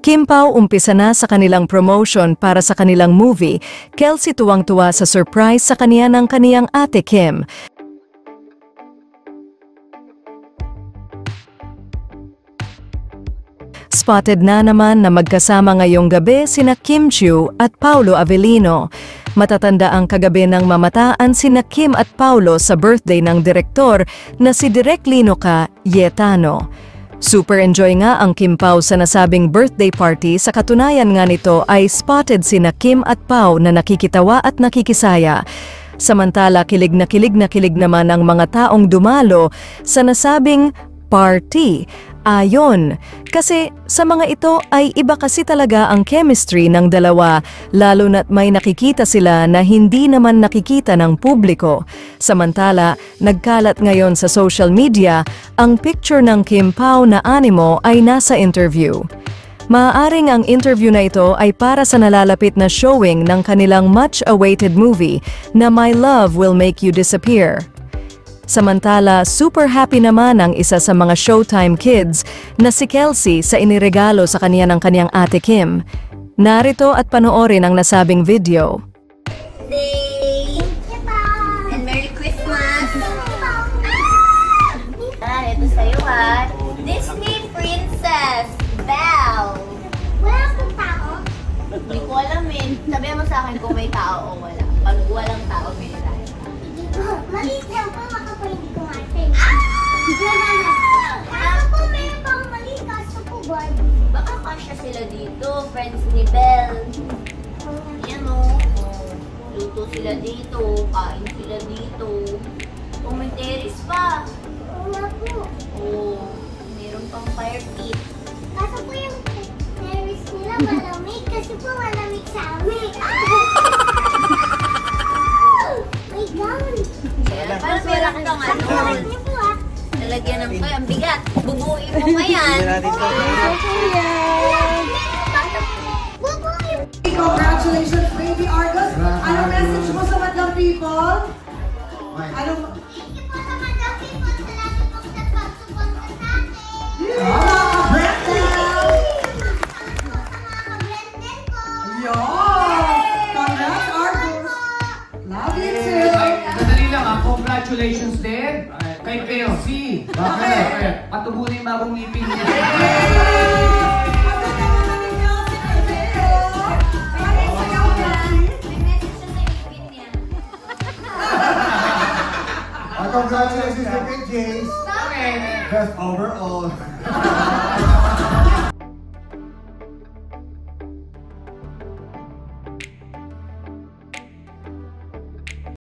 Kim Pao umpisa na sa kanilang promotion para sa kanilang movie. Kelsey tuwang-tuwa sa surprise sa kaniya ng kaniyang ate Kim. Spotted na naman na magkasama ngayong gabi sina Kim Chiu at Paulo Avellino. Matatanda ang kagabi ng mamataan sina Kim at Paulo sa birthday ng direktor na si Direk Lino Cayetano. Super enjoy nga ang Kim Pao sa nasabing birthday party, sa katunayan nga nito ay spotted sina Kim at Pao na nakikitawa at nakikisaya. Samantala kilig na kilig naman ang mga taong dumalo sa nasabing party. Ayon, kasi sa mga ito ay iba kasi talaga ang chemistry ng dalawa, lalo na't may nakikita sila na hindi naman nakikita ng publiko. Samantala, nagkalat ngayon sa social media ang picture ng Kim Pao na animo ay nasa interview. Maaaring ang interview na ito ay para sa nalalapit na showing ng kanilang much-awaited movie na My Love Will Make You Disappear. Samantala, super happy naman ang isa sa mga Showtime kids na si Kelsey sa iniregalo sa kaniya ng kaniyang ate Kim. Narito at panoorin ang nasabing video. Day! And Merry Christmas! Ito sa'yo ha. Disney Princess Belle! Wala akong tao. Hindi ko alam sabihan mo sa akin kung may tao o wala. Pag walang tao, may tayo. Maliit lang po, baka po hindi ko matin. Kaso po, meron pang maliit, kaso po, Barbie. Baka kasya sila dito, friends ni Belle. Yan o. Luto sila dito, kain sila dito. Oh, may terrace pa. Wala po. Oh, meron pang fire pit. Kaso po yung terrace nila malamig, kasi po malamig sa amin. My God! Parang meron kang ano. Niyo po ah. Nalagyan ng kayo. Ang bigat. Bubuin mo pa yan. Congratulations, baby Argos. Anong message mo sa madlang people? Anong... Thank you po sa mga people. Salamat po sa pagsuporta sa akin. Mga Brendel! Sa mga ka-Brendel ko. Yun! Congrats, Argos! Love you too! Madali lang congratulations din kay Kelsey. Bakit? Patubunin yung bagong ngipin niya. Congratulations to Jace. Best overall.